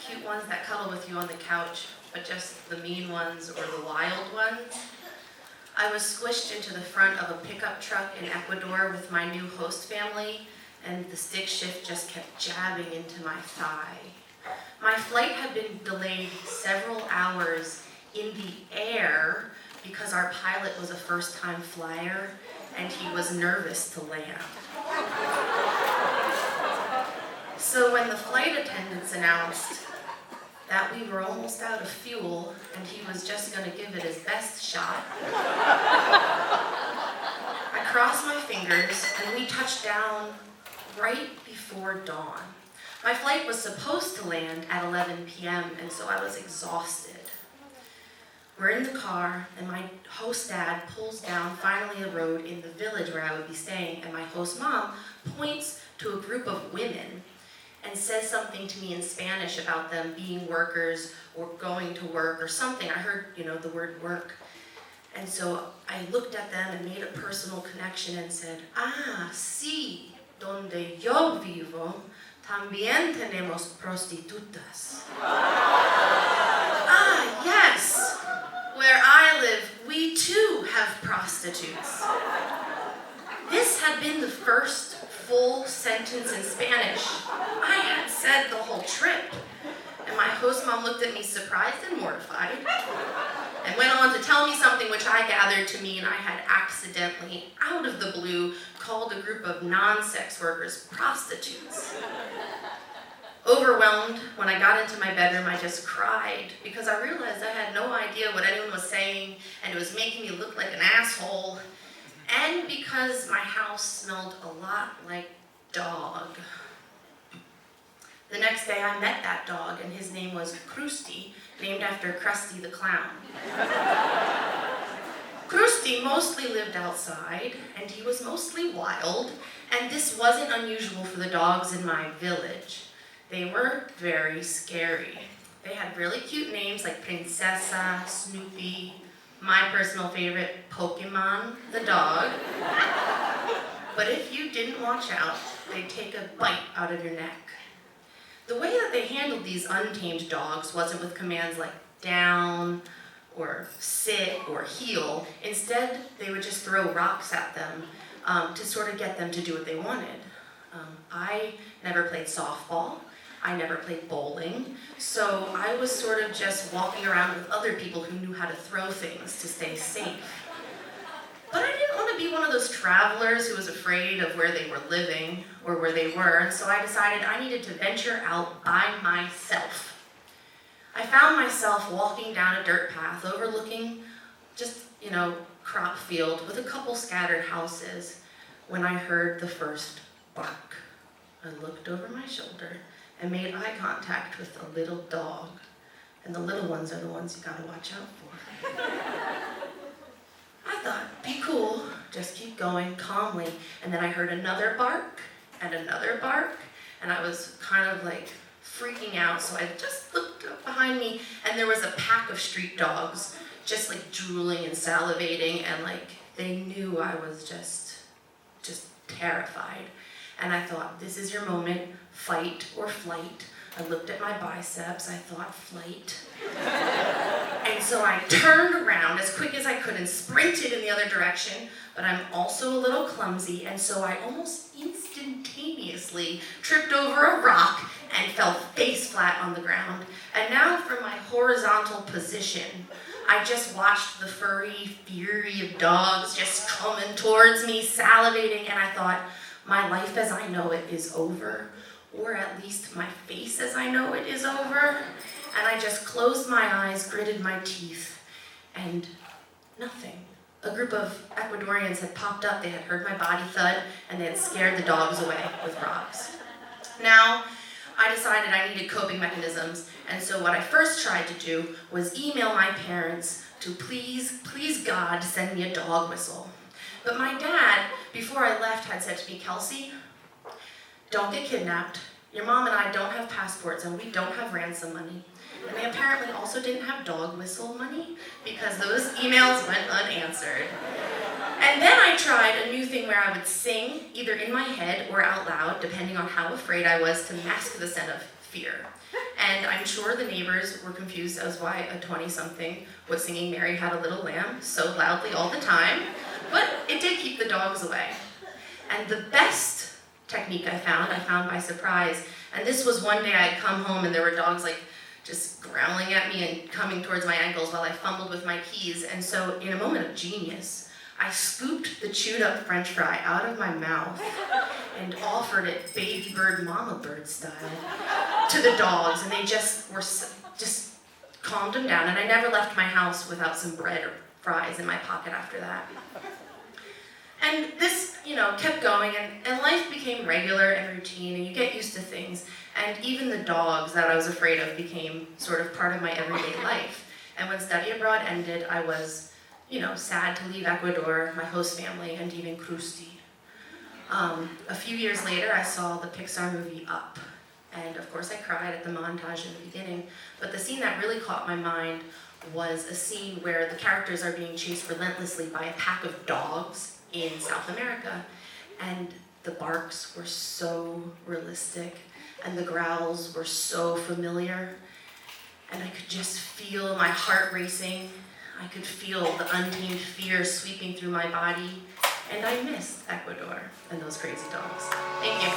cute ones that cuddle with you on the couch, but just the mean ones or the wild ones. I was squished into the front of a pickup truck in Ecuador with my new host family, and the stick shift just kept jabbing into my thigh. My flight had been delayed several hours in the air because our pilot was a first-time flyer and he was nervous to land. So when the flight attendants announced that we were almost out of fuel and he was just going to give it his best shot, I crossed my fingers and we touched down right before dawn. My flight was supposed to land at 11 p.m. and so I was exhausted. We're in the car and my host dad pulls down finally a road in the village where I would be staying, and my host mom points to a group of women and says something to me in Spanish about them being workers or going to work or something. I heard, the word work. And so I looked at them and made a personal connection and said, sí, donde yo vivo, también tenemos prostitutas. Yes, where I live, we too have prostitutes. This had been the first full sentence in Spanish I had said the whole trip. And my host mom looked at me surprised and mortified and went on to tell me something which I gathered to mean I had accidentally, out of the blue, called a group of non-sex workers prostitutes. Overwhelmed, when I got into my bedroom, I just cried because I realized I had no idea what anyone was saying and it was making me look like an asshole, and because my house smelled a lot like dog. The next day I met that dog and his name was Krusty, named after Krusty the Clown. Krusty mostly lived outside and he was mostly wild, and this wasn't unusual for the dogs in my village. They were very scary. They had really cute names like Princesa, Snoopy, my personal favorite, Pokemon, the dog. But if you didn't watch out, they'd take a bite out of your neck. The way that they handled these untamed dogs wasn't with commands like down, or sit, or heel. Instead, they would just throw rocks at them to sort of get them to do what they wanted. I never played softball. I never played bowling, so I was sort of just walking around with other people who knew how to throw things to stay safe. But I didn't want to be one of those travelers who was afraid of where they were living or where they were, and so I decided I needed to venture out by myself. I found myself walking down a dirt path overlooking just, crop field with a couple scattered houses when I heard the first bark. I looked over my shoulder and made eye contact with a little dog. And the little ones are the ones you gotta watch out for. I thought, be cool, just keep going calmly. And then I heard another bark, and I was kind of like freaking out, so I just looked up behind me, and there was a pack of street dogs just like drooling and salivating, and like they knew I was just terrified. And I thought, this is your moment, fight or flight. I looked at my biceps, I thought, flight. And so I turned around as quick as I could and sprinted in the other direction, but I'm also a little clumsy, and so I almost instantaneously tripped over a rock and fell face flat on the ground. And now from my horizontal position, I just watched the furry fury of dogs just coming towards me, salivating, and I thought, my life as I know it is over, or at least my face as I know it is over. And I just closed my eyes, gritted my teeth, and nothing. A group of Ecuadorians had popped up, they had heard my body thud, and they had scared the dogs away with rocks. Now, I decided I needed coping mechanisms, and so what I first tried to do was email my parents to please God, send me a dog whistle. But my dad, before I left, had said to me, Kelsey, don't get kidnapped. Your mom and I don't have passports and we don't have ransom money. And they apparently also didn't have dog whistle money because those emails went unanswered. And then I tried a new thing where I would sing, either in my head or out loud, depending on how afraid I was, to mask the sense of fear. And And I'm sure the neighbors were confused as why a 20-something was singing Mary Had a Little Lamb so loudly all the time, but it did keep the dogs away. And the best technique I found by surprise, and this was one day I had come home and there were dogs like just growling at me and coming towards my ankles while I fumbled with my keys, and so in a moment of genius, I scooped the chewed up French fry out of my mouth and offered it baby bird, mama bird style to the dogs, and they just calmed them down, and I never left my house without some bread or fries in my pocket after that. And this, kept going, and life became regular and routine, and you get used to things, and even the dogs that I was afraid of became sort of part of my everyday life. And when study abroad ended, I was sad to leave Ecuador, my host family, and even Krusty. A few years later, I saw the Pixar movie Up. And of course, I cried at the montage in the beginning. But the scene that really caught my mind was a scene where the characters are being chased relentlessly by a pack of dogs in South America. And the barks were so realistic, and the growls were so familiar. And I could just feel my heart racing. I could feel the untamed fear sweeping through my body, and I missed Ecuador and those crazy dogs. Thank you.